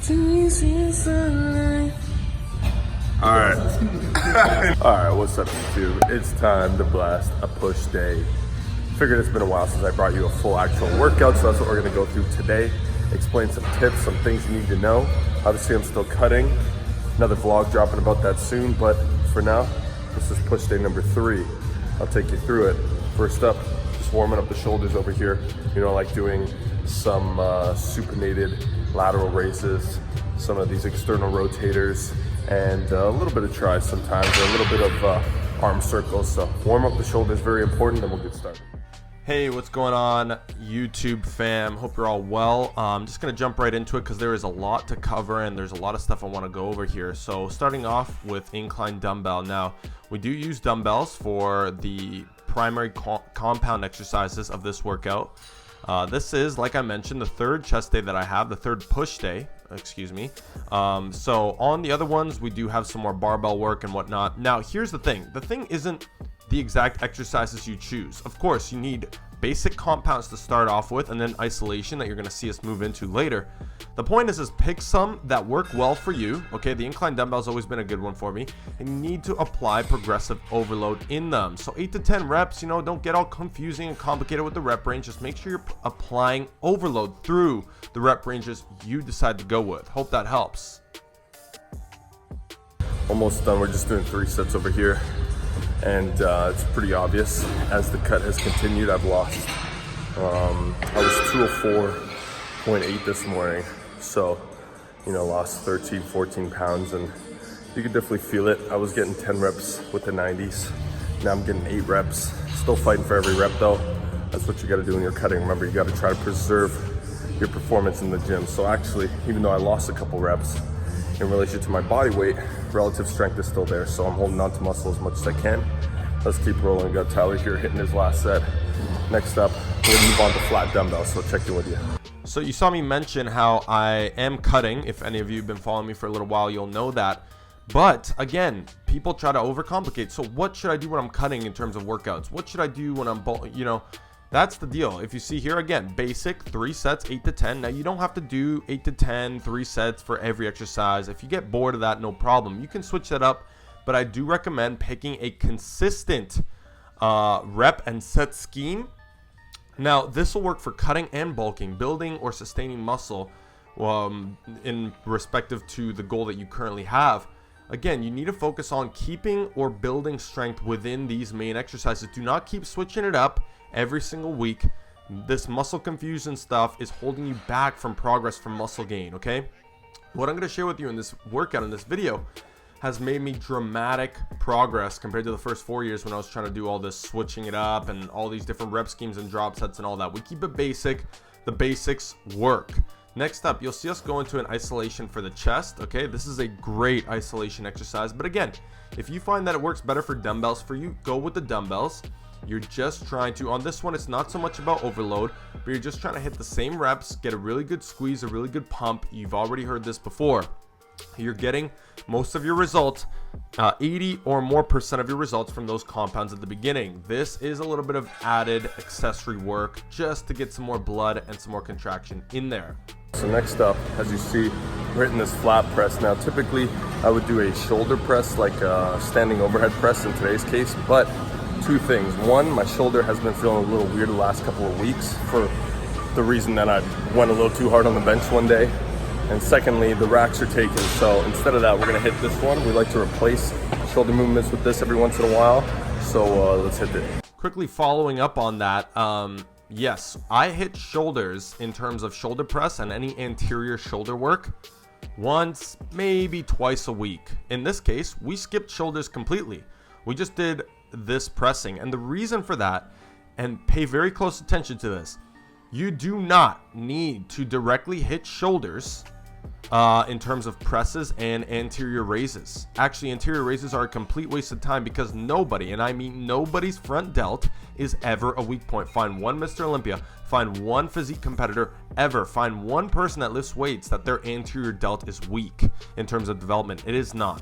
Alright. Alright, what's up YouTube? It's time to blast a push day. Figured it's been a while since I brought you a full actual workout, so that's what we're gonna go through today. Explain some tips, some things you need to know. Obviously I'm still cutting. Another vlog dropping about that soon, but for now, this is push day number 3. I'll take you through it. First up, just warming up the shoulders over here. You know, like doing some supinated lateral raises, some of these external rotators, and a little bit of tries sometimes, or a little bit of arm circles. So warm up the shoulders, very important, then we'll get started. Hey, what's going on, YouTube fam? Hope you're all well. I'm just gonna jump right into it because there is a lot to cover and there's a lot of stuff I want to go over here. So starting off with incline dumbbell. Now, we do use dumbbells for the primary compound exercises of this workout. This is, like I mentioned, the third chest day that I have, the third push day, excuse me. So on the other ones, we do have some more barbell work and whatnot. Now, here's the thing. The thing isn't the exact exercises you choose. Of course, you need basic compounds to start off with and then isolation that you're gonna see us move into later. The point is pick some that work well for you. Okay, the incline dumbbell has always been a good one for me, and you need to apply progressive overload in them. So 8 to 10 reps, you know, don't get all confusing and complicated with the rep range. Just make sure you're applying overload through the rep ranges you decide to go with. Hope that helps. Almost done. We're just doing 3 sets over here. And it's pretty obvious as the cut has continued. I've lost, I was 204.8 this morning, so you know, lost 13-14 pounds, and you can definitely feel it. I was getting 10 reps with the 90s, now I'm getting 8 reps. Still fighting for every rep though. That's what you got to do when you're cutting. Remember, you got to try to preserve your performance in the gym. So actually, even though I lost a couple reps in relation to my body weight, relative strength is still there, so I'm holding on to muscle as much as I can. Let's keep rolling. We got Tyler here hitting his last set. Next up, we're gonna move on to flat dumbbells, so check in with you. So you saw me mention how I am cutting. If any of you have been following me for a little while, you'll know that. But again, people try to overcomplicate. So what should I do when I'm cutting in terms of workouts? What should I do when I'm, you know, that's the deal. If you see here, again, basic 3 sets, 8 to 10. Now, you don't have to do 8 to 10, 3 sets for every exercise. If you get bored of that, no problem. You can switch that up, but I do recommend picking a consistent rep and set scheme. Now, this will work for cutting and bulking, building or sustaining muscle in respective to the goal that you currently have. Again, you need to focus on keeping or building strength within these main exercises. Do not keep switching it up every single week. This muscle confusion stuff is holding you back from progress, from muscle gain. Okay, what I'm going to share with you in this workout, in this video, has made me dramatic progress compared to the first 4 years when I was trying to do all this switching it up and all these different rep schemes and drop sets and all that. We keep it basic. The basics work. Next up, you'll see us go into an isolation for the chest. Okay, this is a great isolation exercise, but again, if you find that it works better for dumbbells for you, go with the dumbbells. You're just trying to, on this one, it's not so much about overload, but you're just trying to hit the same reps, get a really good squeeze, a really good pump. You've already heard this before. You're getting most of your results, 80 or more % of your results from those compounds at the beginning. This is a little bit of added accessory work just to get some more blood and some more contraction in there. So next up, as you see, we're hitting this flat press. Now, typically I would do a shoulder press, like a standing overhead press in today's case, but 2 things. One, my shoulder has been feeling a little weird the last couple of weeks for the reason that I went a little too hard on the bench one day. And secondly, the racks are taken. So instead of that, we're gonna hit this one. We like to replace shoulder movements with this every once in a while. So let's hit it. Quickly following up on that, yes, I hit shoulders in terms of shoulder press and any anterior shoulder work once, maybe twice a week. In this case, we skipped shoulders completely. We just did this pressing, and the reason for that, and pay very close attention to this, you do not need to directly hit shoulders in terms of presses and anterior raises. Actually, anterior raises are a complete waste of time because nobody, and I mean nobody's front delt is ever a weak point. Find one Mr. Olympia, find one physique competitor ever, find one person that lifts weights that their anterior delt is weak in terms of development. It is not.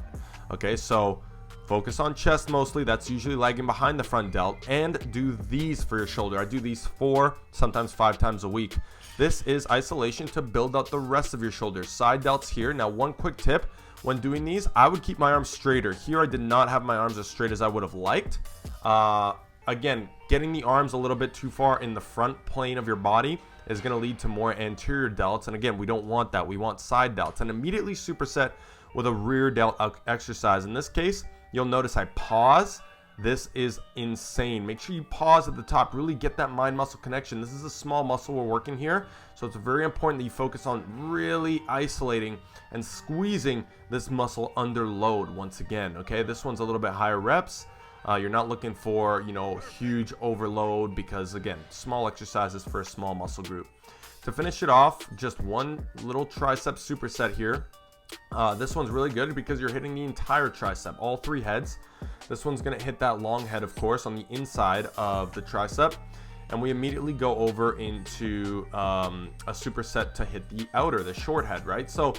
Okay, so focus on chest mostly. That's usually lagging behind the front delt, and do these for your shoulder. I do these 4, sometimes 5 times a week. this is isolation to build out the rest of your shoulders. Side delts here. Now, one quick tip when doing these, I would keep my arms straighter. Here, I did not have my arms as straight as I would have liked. Again, getting the arms a little bit too far in the front plane of your body is going to lead to more anterior delts. And again, we don't want that. We want side delts. And immediately superset with a rear delt exercise. In this case, you'll notice I pause. This is insane. Make sure you pause at the top. Really get that mind-muscle connection. This is a small muscle we're working here. So it's very important that you focus on really isolating and squeezing this muscle under load once again. Okay, this one's a little bit higher reps. You're not looking for, huge overload because, again, small exercises for a small muscle group. To finish it off, just one little tricep superset here. This one's really good because you're hitting the entire tricep, all three heads. This one's going to hit that long head, of course, on the inside of the tricep. And we immediately go over into a superset to hit the outer, the short head, right? So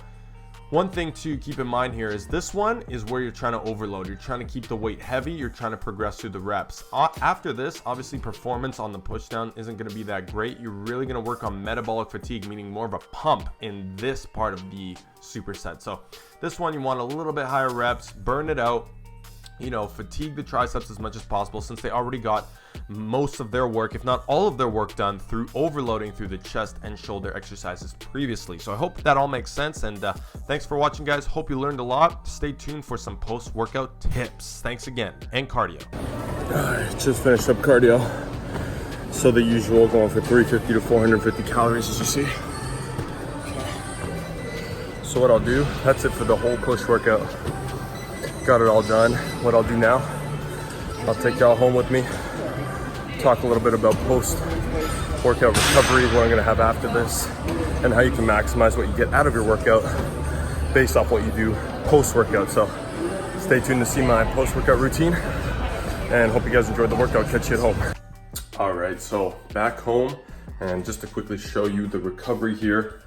one thing to keep in mind here is this one is where you're trying to overload. You're trying to keep the weight heavy. You're trying to progress through the reps. After this, obviously performance on the push down isn't going to be that great. You're really going to work on metabolic fatigue, meaning more of a pump in this part of the superset. So this one, you want a little bit higher reps, burn it out, fatigue the triceps as much as possible since they already got most of their work, if not all of their work, done through overloading through the chest and shoulder exercises previously. So I hope that all makes sense, and thanks for watching, guys. Hope you learned a lot. Stay tuned for some post-workout tips. Thanks again, and cardio. Alright, just finished up cardio. So the usual, going for 350 to 450 calories, as you see. So what I'll do, that's it for the whole push workout. Got it all done. What I'll do now, I'll take y'all home with me, talk a little bit about post-workout recovery, what I'm gonna have after this, and how you can maximize what you get out of your workout based off what you do post-workout. So stay tuned to see my post-workout routine, and hope you guys enjoyed the workout. Catch you at home. All right, so back home, and just to quickly show you the recovery here.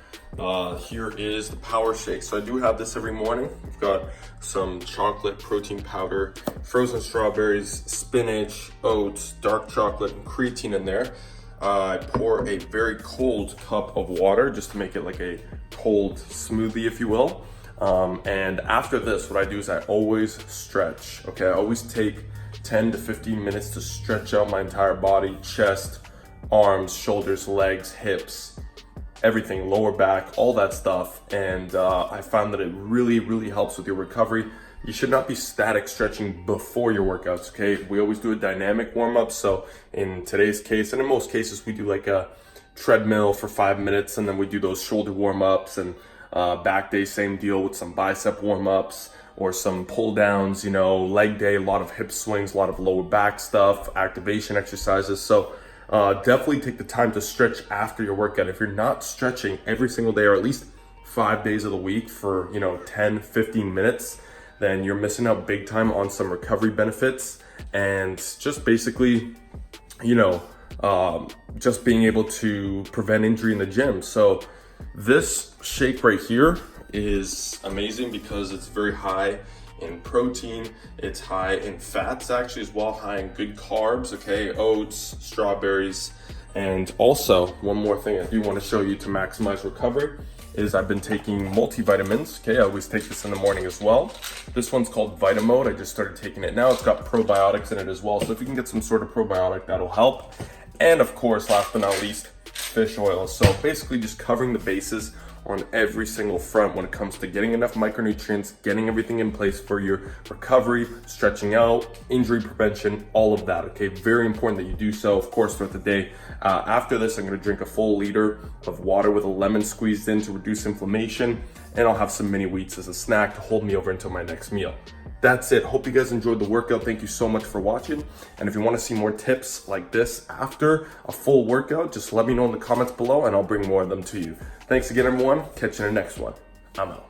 Here is the power shake. So I do have this every morning. I've got some chocolate protein powder, frozen strawberries, spinach, oats, dark chocolate, and creatine in there. I pour a very cold cup of water just to make it like a cold smoothie, if you will. And after this, what I do is I always stretch. Okay, I always take 10 to 15 minutes to stretch out my entire body, chest, arms, shoulders, legs, hips, everything, lower back, all that stuff. And I found that it really helps with your recovery. You should not be static stretching before your workouts, okay? We always do a dynamic warm-up. So in today's case, and in most cases, we do like a treadmill for 5 minutes, and then we do those shoulder warm-ups, and back day, same deal with some bicep warm-ups or some pull downs, leg day, a lot of hip swings, a lot of lower back stuff, activation exercises. So definitely take the time to stretch after your workout. If you're not stretching every single day, or at least 5 days of the week for 10, 15 minutes, then you're missing out big time on some recovery benefits, and just basically, just being able to prevent injury in the gym. So this shake right here is amazing because it's very high in protein, it's high in fats actually as well, high in good carbs, okay, oats, strawberries. And also, one more thing I do want to show you to maximize recovery is I've been taking multivitamins, okay? I always take this in the morning as well. This one's called Vitamode. I just started taking it now. It's got probiotics in it as well, so if you can get some sort of probiotic, that'll help. And of course, last but not least, fish oil. So basically just covering the bases on every single front when it comes to getting enough micronutrients, getting everything in place for your recovery, stretching out, injury prevention, all of that, okay? Very important that you do so, of course, throughout the day. After this, I'm gonna drink a full liter of water with a lemon squeezed in to reduce inflammation, and I'll have some mini wheats as a snack to hold me over until my next meal. That's it. Hope you guys enjoyed the workout. Thank you so much for watching. And if you want to see more tips like this after a full workout, just let me know in the comments below and I'll bring more of them to you. Thanks again, everyone. Catch you in the next one. I'm out.